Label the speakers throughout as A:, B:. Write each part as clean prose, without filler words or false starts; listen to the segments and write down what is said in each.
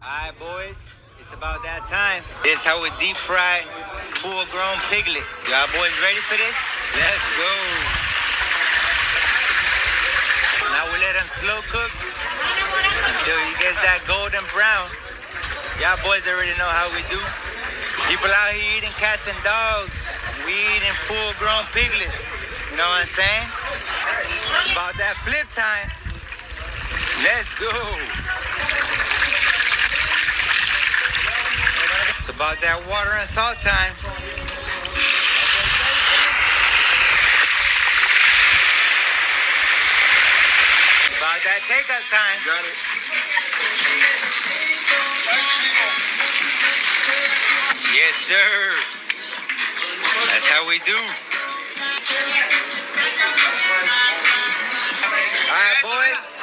A: Alright, boys, it's about that time. This is how we deep fry full-grown piglet. Y'all boys ready for this? Let's go. Now we let them slow cook until he gets that golden brown. Y'all boys already know how we do. People out here eating cats and dogs. We eating full-grown piglets. You know what I'm saying? It's about that flip time. Let's go. It's about that water and salt time. It's about that takeout time. Got it. Yes, sir. That's how we do. All right, boys.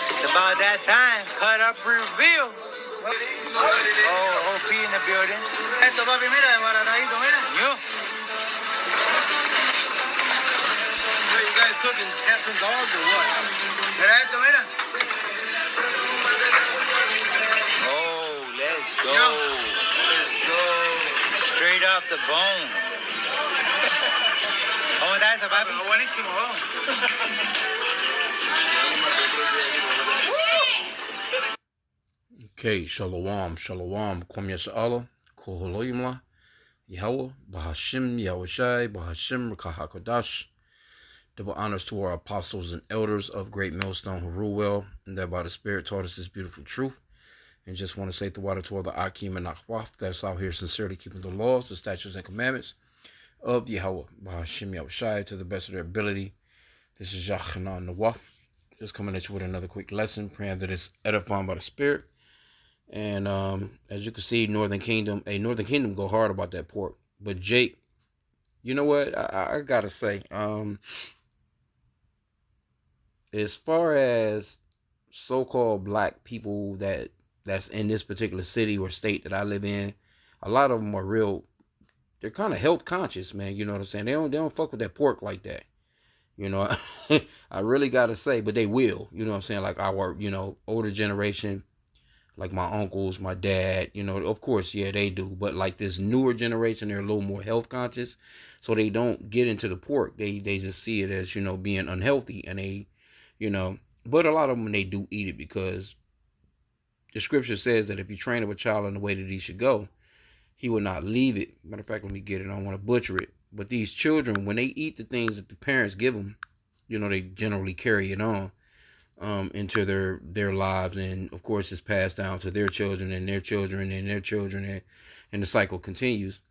A: It's about that time. Cut up, reveal. Oh, OP in the building. Esto, papi, mira, desbaratadito, mira. Yo. You guys cooking cats and dogs or what? Mira esto, mira. Oh, let's go. Let's go. Straight off the bone. ¿Cómo está eso, papi? Buenísimo,
B: Okay, shalom, shalom, kwam yasha'Allah, koholoimla, Yahweh, Bahashim, Yahushai, Bahashim, Kahakodash. Double honors to our apostles and elders of Great Millstone who rule well, and that by the Spirit taught us this beautiful truth. And just want to say the water to all the H.I.M and Akhwaf that's out here sincerely keeping the laws, the statutes, and commandments of Yahweh, Bahashim, Yahushai, to the best of their ability. This is Yachanan Nawaf, just coming at you with another quick lesson, praying that it's edifying by the Spirit. And as you can see, Northern Kingdom go hard about that pork. But Jake, you know what? I gotta say, as far as so-called black people that's in this particular city or state that I live in, a lot of them are real. They're kind of health conscious, man. You know what I'm saying? They don't fuck with that pork like that. You know, I really gotta say, but they will. You know what I'm saying? Like our, older generation. Like my uncles, my dad, of course, yeah, they do. But like this newer generation, they're a little more health conscious. So they don't get into the pork. They just see it as, being unhealthy. And they, but a lot of them, they do eat it because the scripture says that if you train up a child in the way that he should go, he will not leave it. Matter of fact, let me get it. I don't want to butcher it. But these children, when they eat the things that the parents give them, they generally carry it on. Into their lives, and of course it's passed down to their children and their children and their children, and the cycle continues.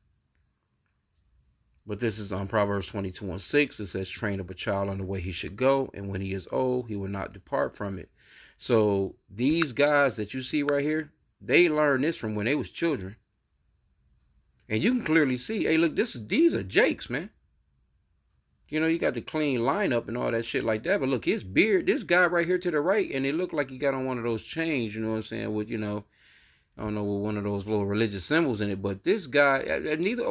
B: But this is on Proverbs 22:6. It says, train up a child on the way he should go, and when he is old, he will not depart from it. So these guys that you see right here, they learned this from when they was children. And you can clearly see, hey, look, these are Jake's, man. You got the clean lineup and all that shit like that. But look, his beard, this guy right here to the right, and it looked like he got on one of those chains, you know what I'm saying, with, I don't know, with one of those little religious symbols in it. But this guy,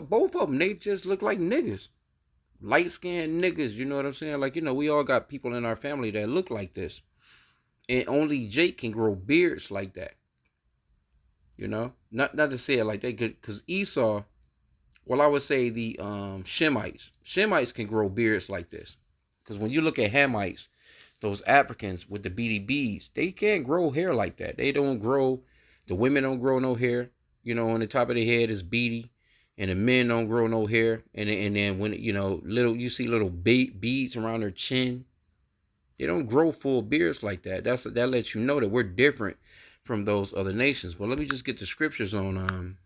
B: both of them, they just look like niggas. Light-skinned niggas, you know what I'm saying? Like, we all got people in our family that look like this. And only Jake can grow beards like that. Not to say it like that, because Esau... Well, I would say the Shemites can grow beards like this. Because when you look at Hamites, those Africans with the beady beads, they can't grow hair like that. They don't grow, the women don't grow no hair. On the top of their head is beady. And the men don't grow no hair. And then when, you see little beads around their chin. They don't grow full beards like that. That lets you know that we're different from those other nations. Well, let me just get the scriptures on...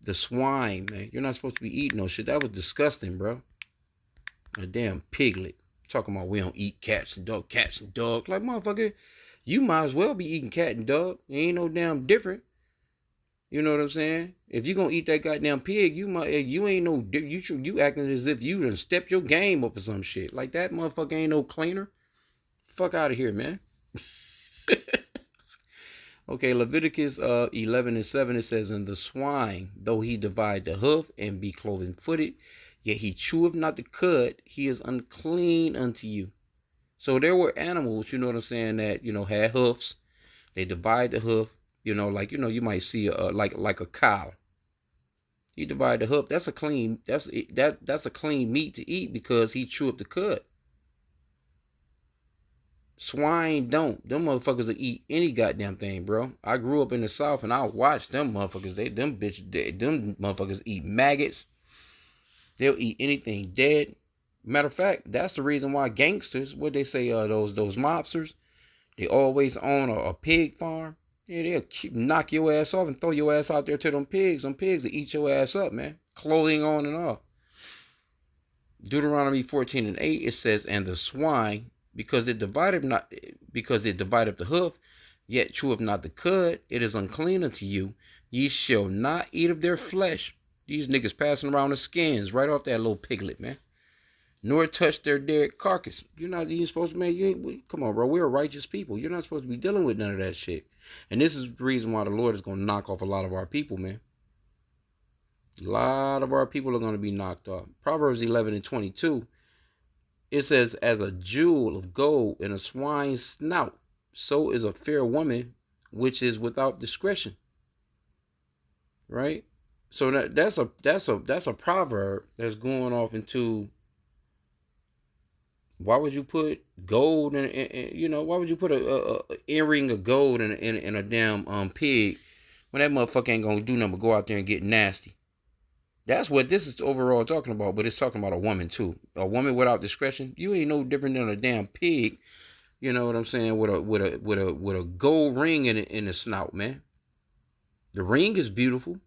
B: The swine, man. You're not supposed to be eating no shit. That was disgusting, bro. A damn piglet. Talking about we don't eat cats and dogs. Like, motherfucker, you might as well be eating cat and dog. It ain't no damn different. You know what I'm saying? If you gonna eat that goddamn pig, you ain't no, you acting as if you done stepped your game up or some shit. Like, that motherfucker ain't no cleaner. Fuck out of here, man. Okay, Leviticus 11:7, it says, and the swine, though he divide the hoof and be cloven-footed, yet he cheweth not the cud, he is unclean unto you. So there were animals, you know what I'm saying, that, had hoofs, They divide the hoof. You might see like a cow. You divide the hoof. That's a clean. That's a clean meat to eat because he chew up the cud. Swine don't. Them motherfuckers will eat any goddamn thing, bro. I grew up in the South and I watched them motherfuckers. Them motherfuckers eat maggots. They'll eat anything dead. Matter of fact, that's the reason why gangsters, what they say, those mobsters, they always own a pig farm. Yeah, they'll knock your ass off and throw your ass out there to them pigs. Them pigs will eat your ass up, man. Clothing on and off. Deuteronomy 14:8, it says, and the swine, because it divided the hoof, yet cheweth not the cud, it is unclean unto you. Ye shall not eat of their flesh. These niggas passing around the skins right off that little piglet, man. Nor touch their dead carcass. You ain't supposed to, man. Come on, bro. We're righteous people. You're not supposed to be dealing with none of that shit. And this is the reason why the Lord is going to knock off a lot of our people, man. A lot of our people are going to be knocked off. Proverbs 11:22, it says, as a jewel of gold in a swine's snout, so is a fair woman which is without discretion. Right? So that's a proverb that's going off into, why would you put gold in, why would you put a earring of gold in a damn pig when that motherfucker ain't gonna do nothing but go out there and get nasty? That's what this is overall talking about, but it's talking about a woman too. A woman without discretion, you ain't no different than a damn pig. You know what I'm saying? With a gold ring in the snout, man. The ring is beautiful.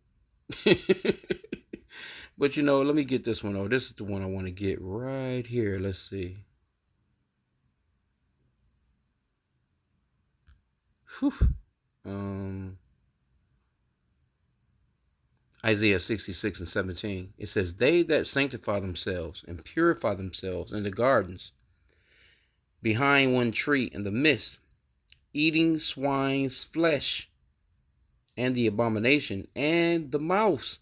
B: But let me get this one. Oh, this is the one I want to get right here. Let's see. Whew. Isaiah 66:17. It says, they that sanctify themselves and purify themselves in the gardens, behind one tree in the midst, eating swine's flesh, and the abomination, and the mouse.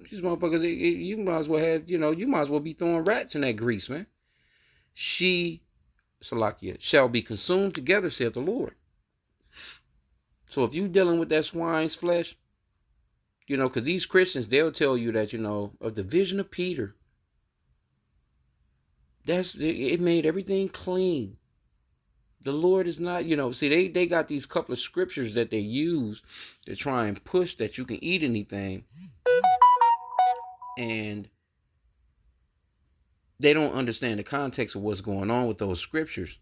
B: These motherfuckers, you might as well have, you might as well be throwing rats in that grease, man. Salakia, shall be consumed together, saith the Lord. So if you dealing with that swine's flesh, because these Christians, they'll tell you that, of the vision of Peter, it made everything clean. The Lord is not, see, they got these couple of scriptures that they use to try and push that you can eat anything. And they don't understand the context of what's going on with those scriptures.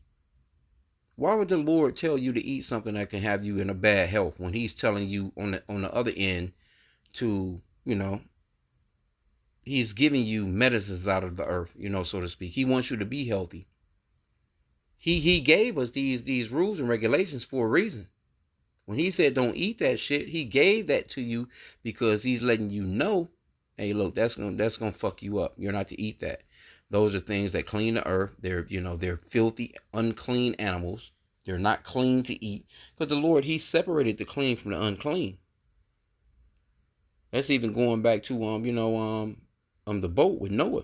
B: Why would the Lord tell you to eat something that can have you in a bad health when he's telling you on the other end to, he's giving you medicines out of the earth, so to speak. He wants you to be healthy. He gave us these rules and regulations for a reason. When he said don't eat that shit, he gave that to you because he's letting you know, hey, look, that's gonna fuck you up. You're not to eat that. Those are things that clean the earth. They're filthy, unclean animals. They're not clean to eat. Because the Lord, he separated the clean from the unclean. That's even going back to the boat with Noah.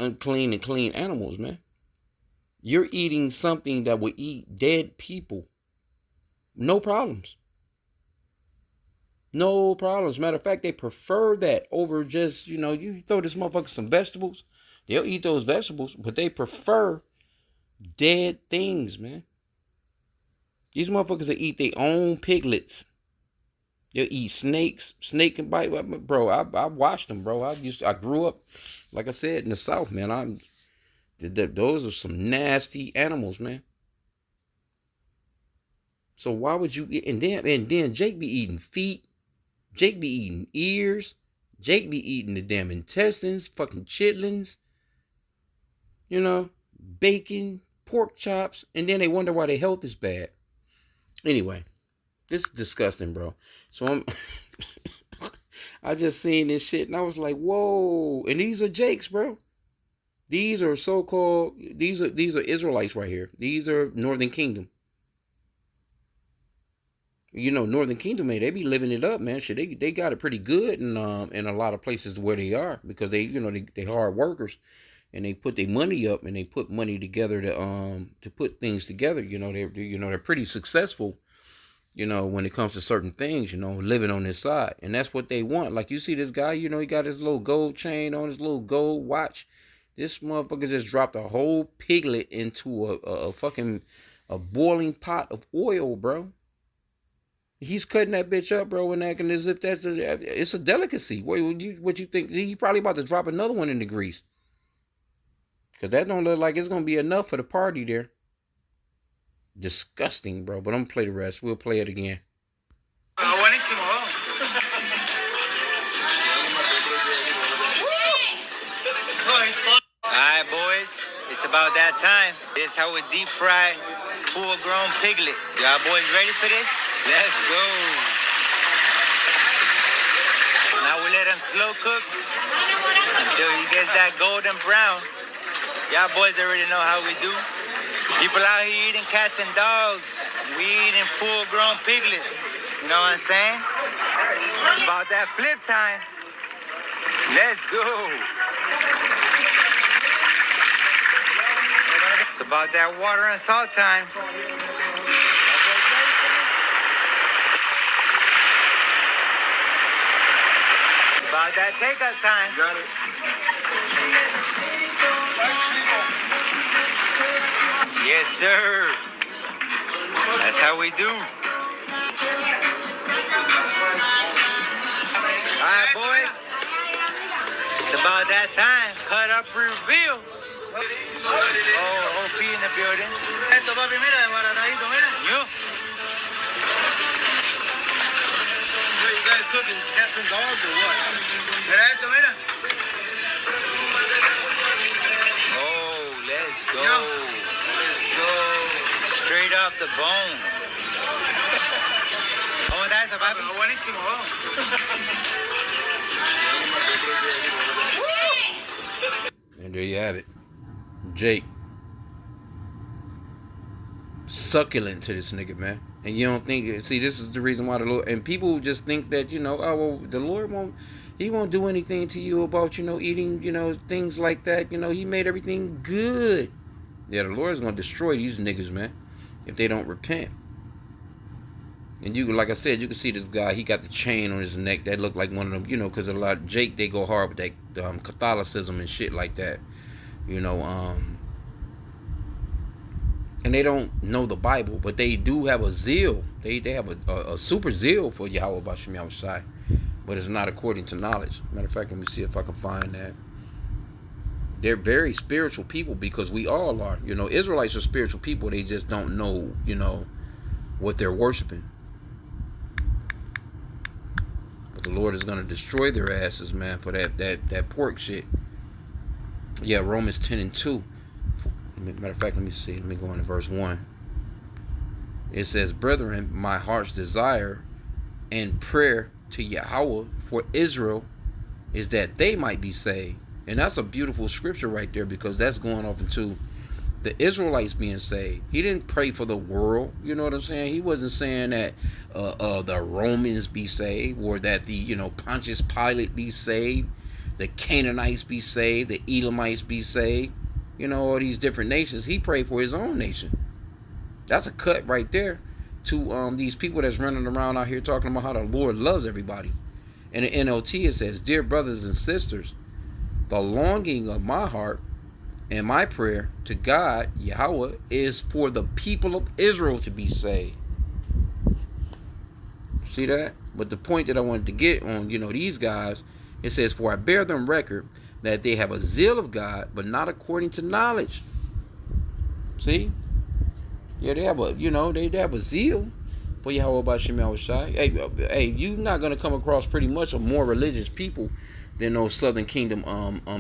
B: Unclean and clean animals, man. You're eating something that will eat dead people. No problems. No problems. Matter of fact, they prefer that over just, you throw this motherfucker some vegetables. They'll eat those vegetables, but they prefer dead things, man. These motherfuckers that eat their own piglets. They'll eat snakes. Snake and bite. Bro, I watched them, bro. I grew up, like I said, in the South, man. Those are some nasty animals, man. So why would you eat? And then Jake be eating feet. Jake be eating ears. Jake be eating the damn intestines, fucking chitlins. Bacon, pork chops, and then they wonder why their health is bad. Anyway, this is disgusting, bro. So I just seen this shit and I was like, whoa. And these are Jakes, bro. These are these are Israelites right here. These are Northern Kingdom. Northern Kingdom, man, they be living it up, man. Shit, they got it pretty good in a lot of places where they are because they hard workers. and they put their money up and they put money together to put things together. They're pretty successful. When it comes to certain things, living on this side, and that's what they want. Like you see this guy, he got his little gold chain on, his little gold watch. This motherfucker just dropped a whole piglet into a fucking boiling pot of oil, bro. He's cutting that bitch up, bro, and acting as if it's a delicacy. What you think? He probably about to drop another one in the grease. Because that don't look like it's going to be enough for the party there. Disgusting, bro. But I'm going to play the rest. We'll play it again.
A: Buenísimo. Alright, boys. It's about that time. This is how we deep fry full-grown piglet. Y'all boys ready for this? Let's go. Now we let them slow cook until he gets that golden brown. Y'all boys already know how we do. People out here eating cats and dogs. We eating full-grown piglets. You know what I'm saying? It's about that flip time. Let's go. It's about that water and salt time. About that takeout time. Got it. Yes, sir. That's how we do. All right, boys. It's about that time. Cut up, reveal. Oh, OP in the building. Esto, papi, mira, desbaratadito, mira. You. You guys cooking cats and dogs or what? Mira esto, mira. Oh, let's go. Let's go. Straight off the bone. Oh, that's a papi. Buenísimo.
B: And there you have it. Jake. Succulent to this nigga, man. And you don't think, see, this is the reason why the Lord, and people just think that, oh, well, the Lord won't do anything to you about, eating, things like that. He made everything good. Yeah, the Lord's going to destroy these niggas, man, if they don't repent. And like I said, you can see this guy, he got the chain on his neck that looked like one of them, because a lot of Jake, they go hard with that Catholicism and shit like that. And they don't know the Bible, but they do have a zeal. They have a super zeal for Yahweh B'Shem Yahushai, but it's not according to knowledge. Matter of fact, let me see if I can find that. They're very spiritual people, because we all are. Israelites are spiritual people. They just don't know, what they're worshiping. But the Lord is going to destroy their asses, man, for that pork shit. Yeah, Romans 10:2. Matter of fact, let me see. Let me go into verse 1. It says, "Brethren, my heart's desire and prayer to Yahweh for Israel is that they might be saved." And that's a beautiful scripture right there, because that's going off into the Israelites being saved. He didn't pray for the world. You know what I'm saying? He wasn't saying that the Romans be saved, or that the Pontius Pilate be saved, the Canaanites be saved, the Edomites be saved. All these different nations. He prayed for his own nation. That's a cut right there to these people that's running around out here talking about how the Lord loves everybody. In the NLT it says, "Dear brothers and sisters, the longing of my heart and my prayer to God, Yahweh, is for the people of Israel to be saved." See that? But the point that I wanted to get on, these guys, it says, "For I bear them record that they have a zeal of God, but not according to knowledge." See? Yeah, they have a zeal for Yahweh B'Shem Yahushai. Hey, you're not gonna come across pretty much a more religious people than those Southern Kingdom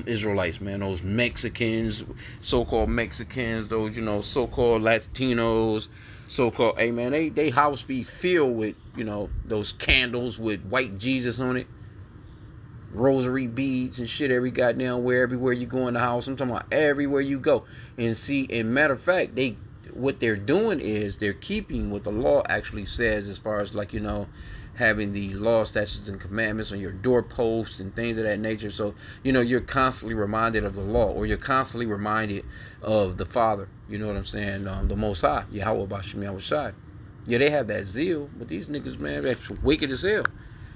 B: Israelites, man. Those Mexicans, so-called Mexicans, those so-called Latinos, so-called. Hey, man, they house be filled with those candles with white Jesus on it. Rosary beads and shit everywhere you go in the house. I'm talking about everywhere you go. And matter of fact, what they're doing is they're keeping what the law actually says, as far as having the law, statutes, and commandments on your doorposts and things of that nature. So, you're constantly reminded of the law, or you're constantly reminded of the Father. You know what I'm saying? The Most High, Yahweh Bashim Yahushai. Yeah, they have that zeal, but these niggas, man, that's wicked as hell.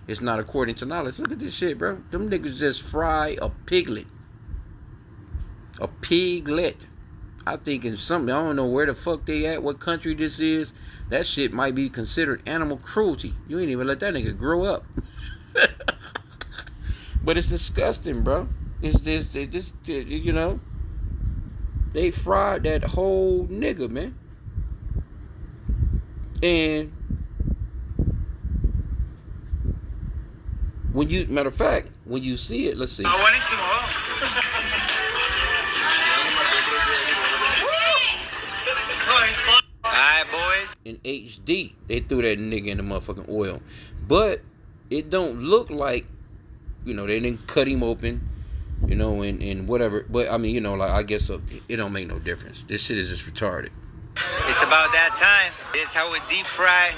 B: It's not according to knowledge. Look at this shit, bro. Them niggas just fry a piglet. A piglet. I think in something, I don't know where the fuck they at, what country this is. That shit might be considered animal cruelty. You ain't even let that nigga grow up. But it's disgusting, bro. It's this, they fried that whole nigga, man. And matter of fact, when you see it, let's see.
A: Alright, boys.
B: In HD, they threw that nigga in the motherfucking oil. But it don't look like, they didn't cut him open, and whatever. But I mean, I guess it don't make no difference. This shit is just retarded.
A: It's about that time. This is how we deep fry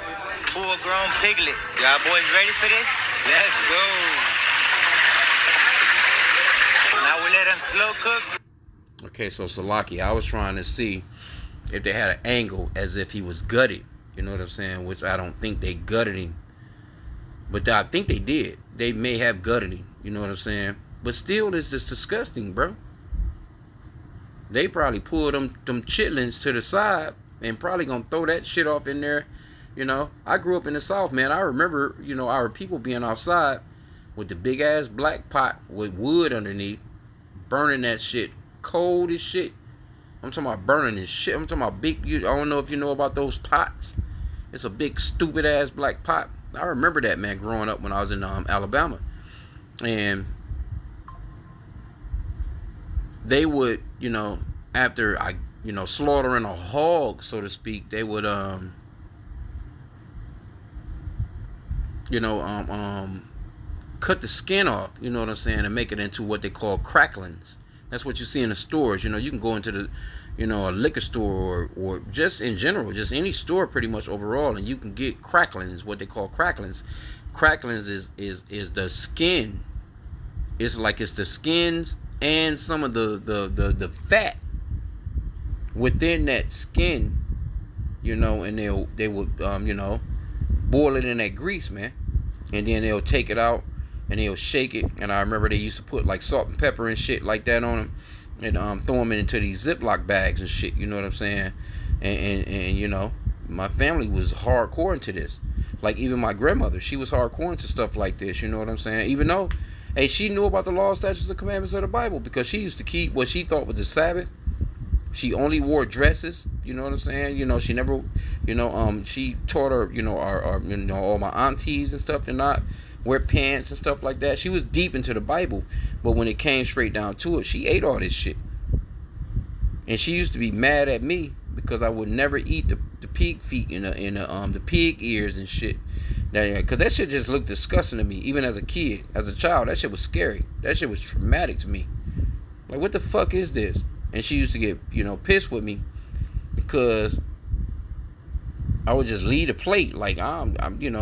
A: full-grown piglet. Y'all boys ready for this? Let's go. Now we let them slow cook.
B: Okay, so Salaki, I was trying to see if they had an angle as if he was gutted. You know what I'm saying? Which I don't think they gutted him. But I think they did. They may have gutted him. You know what I'm saying? But still, it's just disgusting, bro. They probably pulled them chitlins to the side and probably gonna throw that shit off in there. I grew up in the South, man. I remember, our people being outside with the big ass black pot with wood underneath, burning that shit cold as shit. I'm talking about burning this shit. I'm talking about big. I don't know if you know about those pots. It's a big stupid ass black pot. I remember that, man, growing up when I was in Alabama, and they would, after slaughtering a hog, so to speak, they would cut the skin off, you know what I'm saying, and make it into what they call cracklings. That's what you see in the stores. You can go into the, a liquor store or just in general, just any store pretty much overall, and you can get cracklings, what they call cracklings. Cracklings is the skin. It's the skin and some of the fat within that skin, and they would boil it in that grease, man, and then they'll take it out and they'll shake it. And I remember they used to put like salt and pepper and shit like that on them, and throw them into these Ziploc bags and shit. You know what I'm saying? And my family was hardcore into this. Like even my grandmother, she was hardcore into stuff like this. You know what I'm saying? Even though, hey, she knew about the law, statutes, and commandments of the Bible, because she used to keep what she thought was the Sabbath. She only wore dresses, you know what I'm saying? She never, she taught her, all my aunties and stuff to not wear pants and stuff like that. She was deep into the Bible, but when it came straight down to it, she ate all this shit. And she used to be mad at me because I would never eat the pig feet and the pig ears and shit. Because that shit just looked disgusting to me, even as a kid, as a child. That shit was scary. That shit was traumatic to me. Like, what the fuck is this? And she used to get, pissed with me because I would just leave the plate. Like, I'm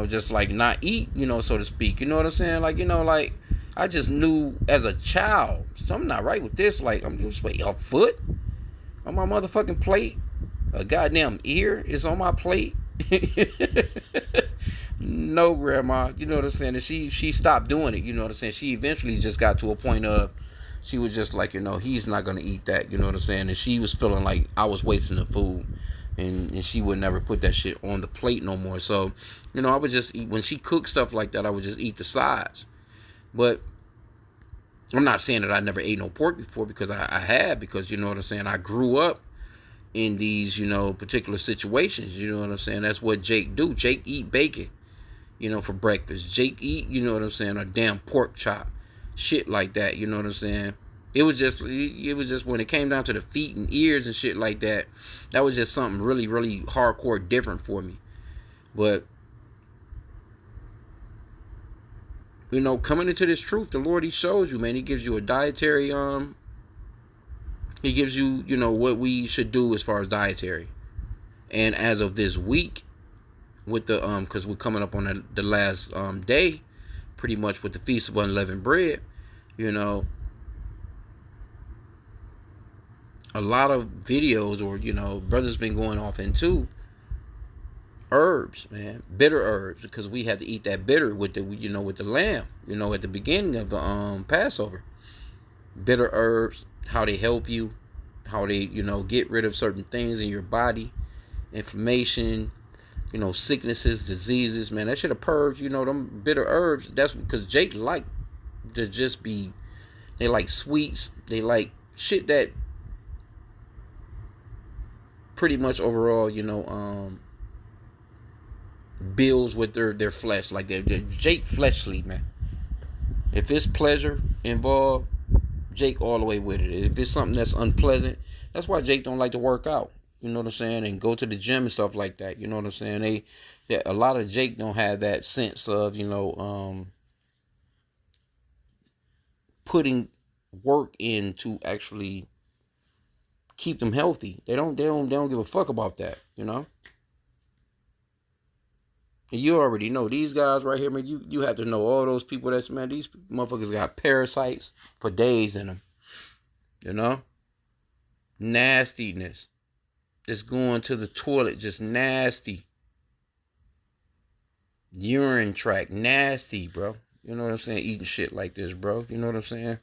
B: just like not eat, so to speak. You know what I'm saying? Like, like I just knew as a child, something not right with this. Like, I'm just wait, a foot on my motherfucking plate. A goddamn ear is on my plate. No, grandma. You know what I'm saying? And she stopped doing it. You know what I'm saying? She eventually just got to a point of, she was just like, he's not going to eat that. You know what I'm saying? And she was feeling like I was wasting the food. And she would never put that shit on the plate no more. So, I would just eat. When she cooked stuff like that, I would just eat the sides. But I'm not saying that I never ate no pork before, because I had. Because, you know what I'm saying, I grew up in these, particular situations. You know what I'm saying? That's what Jake do. Jake eat bacon, for breakfast. Jake eat, a damn pork chop. Shit like that, you know what I'm saying? It was just when it came down to the feet and ears and shit like that, that was just something really, really hardcore different for me. But, coming into this truth, the Lord, He shows you, man. He gives you a dietary, He gives you, what we should do as far as dietary. And as of this week, with the because we're coming up on the last day, pretty much with the Feast of Unleavened Bread. You know, a lot of videos or brothers been going off into herbs, man, bitter herbs, because we had to eat that bitter with the with the lamb, at the beginning of the Passover. Bitter herbs, how they help you, how they get rid of certain things in your body, inflammation, sicknesses, diseases, man. That should have purged, them bitter herbs. That's because Jake like to just be, they like sweets, they like shit that pretty much overall, builds with their flesh. Like they're Jake fleshly, man. If it's pleasure involved, Jake all the way with it. If it's something that's unpleasant, that's why Jake don't like to work out. You know what I'm saying? And go to the gym and stuff like that. You know what I'm saying? A lot of Jake don't have that sense of putting work in to actually keep them healthy. They don't give a fuck about that. And you already know these guys right here, man. You have to know all those people that's, man, these motherfuckers got parasites for days in them. Nastiness. Just going to the toilet, just nasty. Urine tract, nasty, bro. You know what I'm saying? Eating shit like this, bro. You know what I'm saying?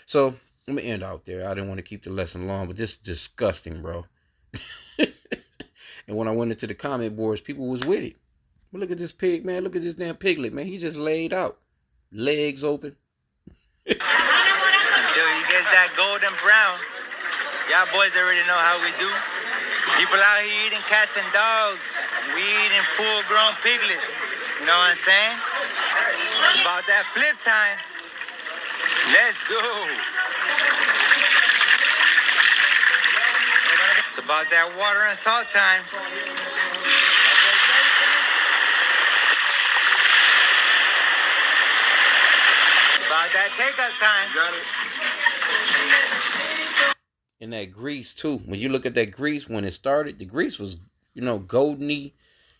B: So, let me end out there. I didn't want to keep the lesson long, but this is disgusting, bro. And when I went into the comment boards, people was with it. But look at this pig, man. Look at this damn piglet, man. He just laid out. Legs open.
A: Until he gets that golden brown. Y'all boys already know how we do. People out here eating cats and dogs. We eating full-grown piglets. You know what I'm saying? It's about that flip time. Let's go. It's about that water and salt time. About that takeout time. Got it.
B: And that grease too. When you look at that grease when it started, the grease was, goldeny,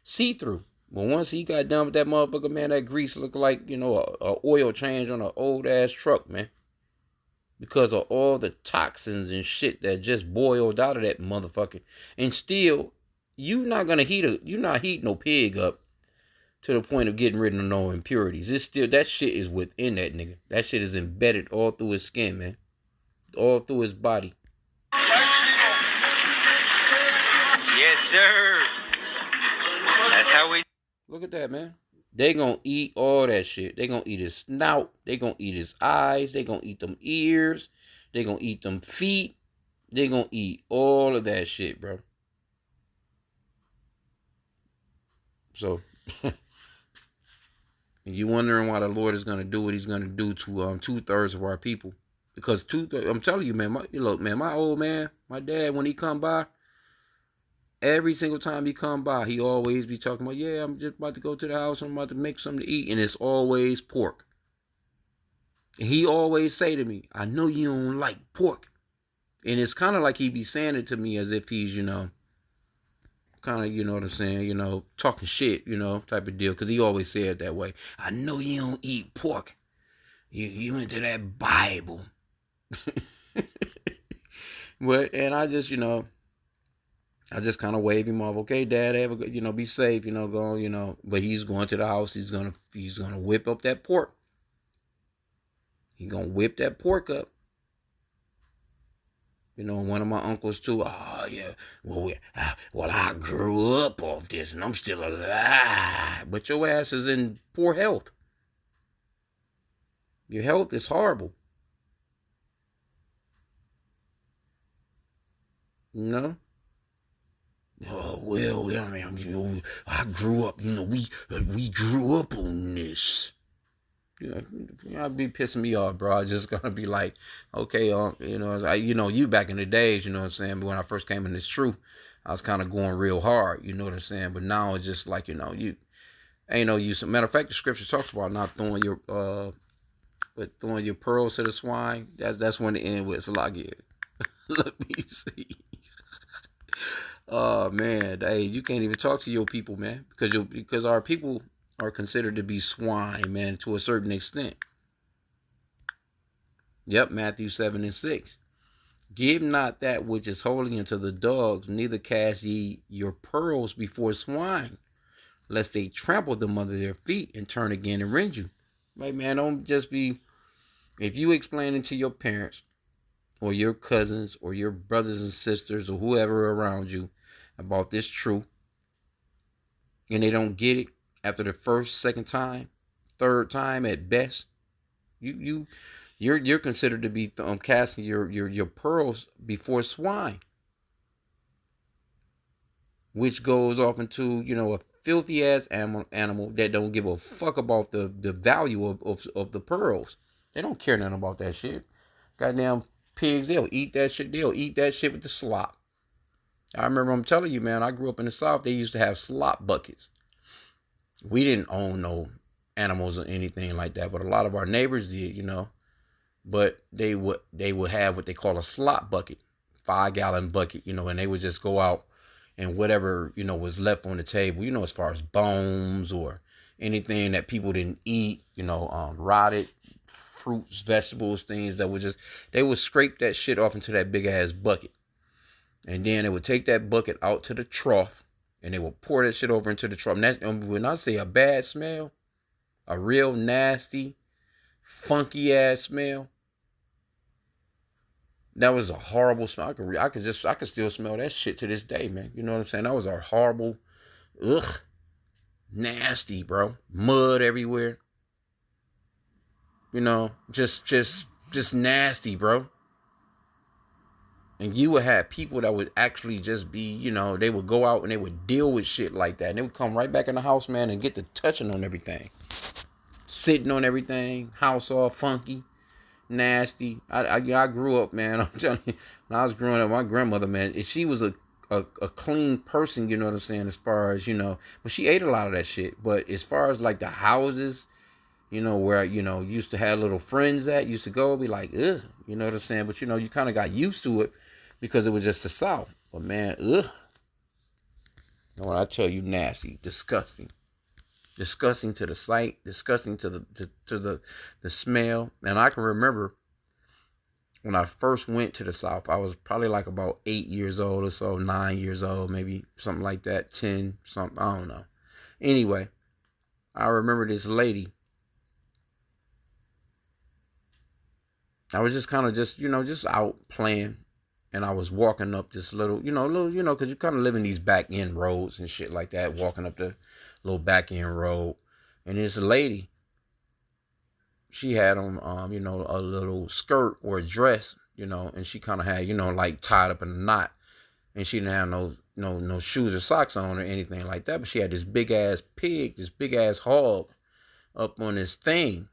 B: see-through. But once he got done with that motherfucker, man, that grease looked like, a oil change on an old ass truck, man. Because of all the toxins and shit that just boiled out of that motherfucker. And still, you're not heating no pig up to the point of getting rid of no impurities. It's still, that shit is within that nigga. That shit is embedded all through his skin, man. All through his body.
A: Yes, sir. That's how we...
B: Look at that, man. They gonna eat all that shit. They gonna eat his snout. They gonna eat his eyes. They gonna eat them ears. They gonna eat them feet. They gonna eat all of that shit, bro. So... you wondering why the Lord is gonna do what He's gonna do to 2/3 of our people, because 2/3. I'm telling you, man. My old man, my dad, when he come by, every single time he come by, he always be talking about, yeah, I'm just about to go to the house. I'm about to make something to eat, and it's always pork. And he always say to me, I know you don't like pork, and it's kind of like he be saying it to me as if he's kind of, you know what I'm saying, talking shit, type of deal. Because he always said it that way. I know you don't eat pork. You into that Bible. But, and I just, I just kind of wave him off. Okay, Dad, have a good, be safe, go, But he's going to the house. He's gonna whip up that pork. He's gonna whip that pork up. One of my uncles too. Oh yeah. Well, I grew up off this, and I'm still alive. But your ass is in poor health. Your health is horrible. Oh well, I mean, I grew up. We grew up on this. I'd be pissing me off, bro. I'm just gonna be like, okay, you back in the days, you know what I'm saying. But when I first came in this THRUU, I was kind of going real hard, you know what I'm saying. But now it's just like, you ain't no use. Matter of fact, the scripture talks about not throwing your pearls to the swine. That's when the end with Salagia. Let me see. Oh man, hey, you can't even talk to your people, man, because our people are considered to be swine, man, to a certain extent. Yep, Matthew 7:6. Give not that which is holy unto the dogs, neither cast ye your pearls before swine, lest they trample them under their feet and turn again and rend you. Like, man, don't just be, if you explain it to your parents or your cousins or your brothers and sisters or whoever around you about this truth, and they don't get it after the first, second time, third time at best, you're considered to be casting your pearls before swine, which goes off into a filthy ass animal that don't give a fuck about the value of the pearls. They don't care nothing about that shit. Goddamn pigs, they'll eat that shit. They'll eat that shit with the slop. I remember, I'm telling you, man, I grew up in the South. They used to have slop buckets. We didn't own no animals or anything like that, but a lot of our neighbors did. But they would have what they call a slop bucket, 5-gallon bucket, and they would just go out and whatever was left on the table, as far as bones or anything that people didn't eat, rotted fruits, vegetables, things that would they would scrape that shit off into that big ass bucket, and then they would take that bucket out to the trough, and they would pour that shit over into the trough. And when I say a bad smell, a real nasty, funky ass smell. That was a horrible smell. I could still smell that shit to this day, man. You know what I'm saying? That was a horrible, ugh, nasty, bro. Mud everywhere. Just nasty, bro. And you would have people that would actually just be, they would go out and they would deal with shit like that. And they would come right back in the house, man, and get to touching on everything. Sitting on everything. House all funky. Nasty. I grew up, man. I'm telling you, when I was growing up, my grandmother, man, she was a clean person, you know what I'm saying, as far as, but she ate a lot of that shit. But as far as like the houses, where, used to have little friends that used to go, be like, ugh, you know what I'm saying? But, you kind of got used to it because it was just the South. But man, ugh. When I tell you nasty, disgusting. Disgusting to the sight, disgusting to the smell. And I can remember when I first went to the South, I was probably like about 8 years old or so, 9 years old, maybe something like that, 10, something, I don't know. Anyway, I remember this lady. I was just kind of just out playing. And I was walking up this little, because you kind of live in these back end roads and shit like that, walking up the little back end road. And this lady, she had on, a little skirt or a dress, and she kind of had, like tied up in a knot. And she didn't have no shoes or socks on or anything like that. But she had this big ass pig, this big ass hog up on this thing.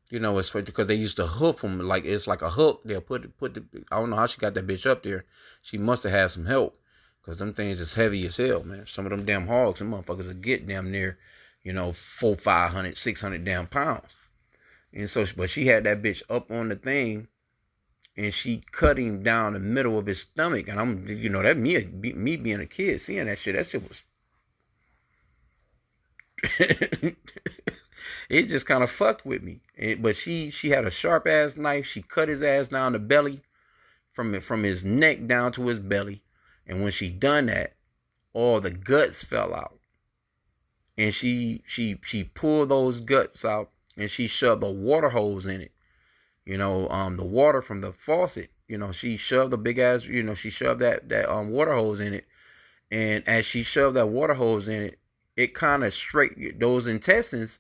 B: It's because they used to hoof them, like it's like a hook. They'll put the. I don't know how she got that bitch up there. She must have had some help, because them things is heavy as hell, man. Some of them damn hogs, them motherfuckers will get damn near, 400, 500, 600 damn pounds. And so, but she had that bitch up on the thing, and she cut him down the middle of his stomach. And I'm, that me being a kid, seeing that shit was. It just kind of fucked with me. But she had a sharp ass knife. She cut his ass down the belly, from his neck down to his belly. And when she done that, all the guts fell out. And she pulled those guts out, and she shoved a water hose in it. The water from the faucet. She shoved the big ass. She shoved that water hose in it. And as she shoved that water hose in it, it kind of straightened those intestines.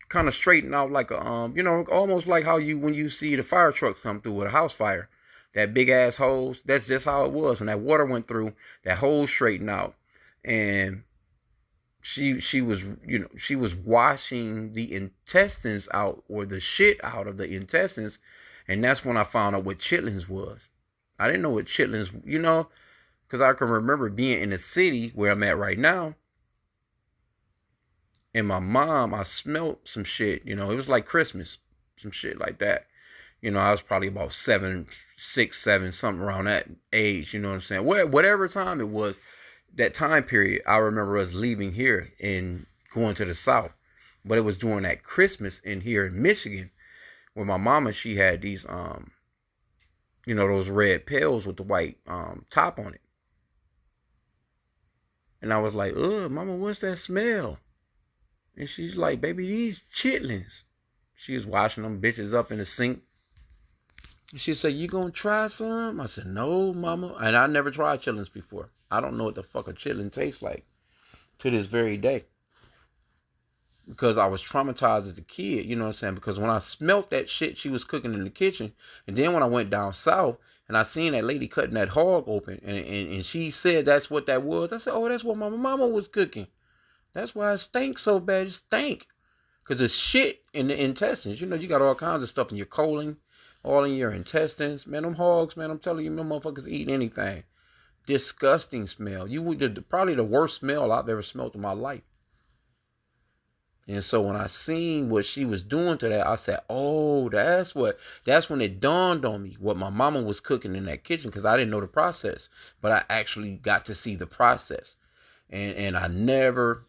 B: Kind of straighten out like a almost like how when you see the fire truck come through with a house fire, that big ass hose. That's just how it was when that water went through. That hose straightened out, and she was washing the intestines out, or the shit out of the intestines, and that's when I found out what chitlins was. I didn't know what chitlins, because I can remember being in the city where I'm at right now. And my mom, I smelled some shit, it was like Christmas, some shit like that. You know, I was probably about 7, 6, 7, something around that age. You know what I'm saying? Whatever time it was, that time period, I remember us leaving here and going to the South. But it was during that Christmas in here in Michigan, where my mama, she had these, you know, those red pails with the white top on it. And I was like, ugh, mama, what's that smell? And she's like, baby, these chitlins. She was washing them bitches up in the sink. She said, you gonna try some? I said, no, mama. And I never tried chitlins before. I don't know what the fuck a chitlin tastes like to this very day. Because I was traumatized as a kid, you know what I'm saying? Because when I smelt that shit she was cooking in the kitchen, and then when I went down south, and I seen that lady cutting that hog open, and she said that's what that was. I said, oh, that's what my mama was cooking. That's why it stank so bad. It stank. Because there's shit in the intestines. You know, you got all kinds of stuff in your colon, all in your intestines. Man, them hogs, man, I'm telling you, them motherfuckers eat anything. Disgusting smell. You would probably the worst smell I've ever smelled in my life. And so when I seen what she was doing to that, I said, oh, that's when it dawned on me what my mama was cooking in that kitchen, because I didn't know the process. But I actually got to see the process. And I never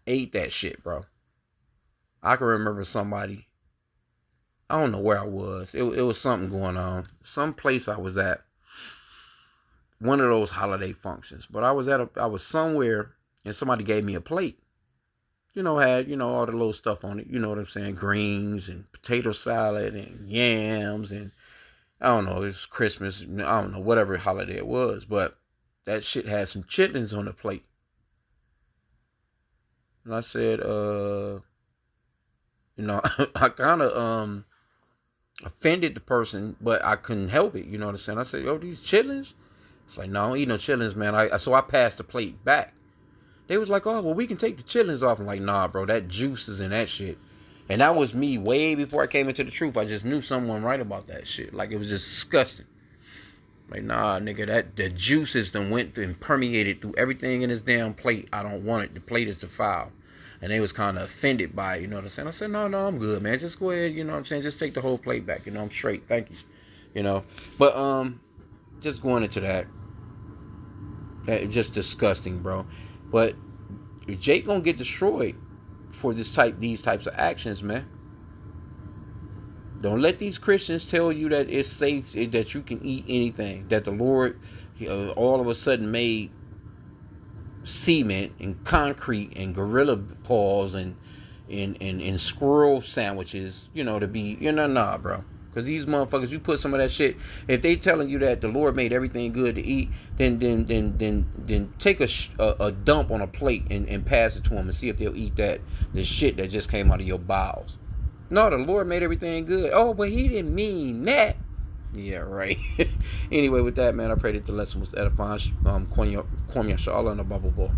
B: ate that shit, bro. I can remember somebody, I don't know where I was. It was something going on. Some place I was at. One of those holiday functions. But I was somewhere and somebody gave me a plate. You know, had, you know, all the little stuff on it. You know what I'm saying? Greens and potato salad and yams and I don't know, it's Christmas. I don't know, whatever holiday it was. But that shit had some chitlins on the plate. And I said, you know, I kind of offended the person, but I couldn't help it. You know what I'm saying? I said, yo, these chitlins? It's like, no, I don't eat no chitlins, man. So I passed the plate back. They was like, oh, well, we can take the chitlins off. I'm like, nah, bro, that juice is in that shit. And that was me way before I came into the truth. I just knew someone right about that shit. Like, it was just disgusting. Like, nah, nigga, the juices done went and permeated through everything in this damn plate. I don't want it. The plate is defiled. And they was kind of offended by it, you know what I'm saying? I said, no, I'm good, man. Just go ahead, you know what I'm saying? Just take the whole plate back, you know, I'm straight. Thank you. You know? But, just going into that just disgusting, bro. But Jake gonna get destroyed for these types of actions, man. Don't let these Christians tell you that it's safe, that you can eat anything, that the Lord all of a sudden made cement and concrete and gorilla paws and squirrel sandwiches, you know, to be, you know, nah, bro. Because these motherfuckers, you put some of that shit, if they telling you that the Lord made everything good to eat, then take a dump on a plate and pass it to them and see if they'll eat the shit that just came out of your bowels. No, the Lord made everything good. Oh, but he didn't mean that. Yeah, right. Anyway, with that, man, I pray that the lesson was edifying. Kwame Yashala and the Bubble Ball.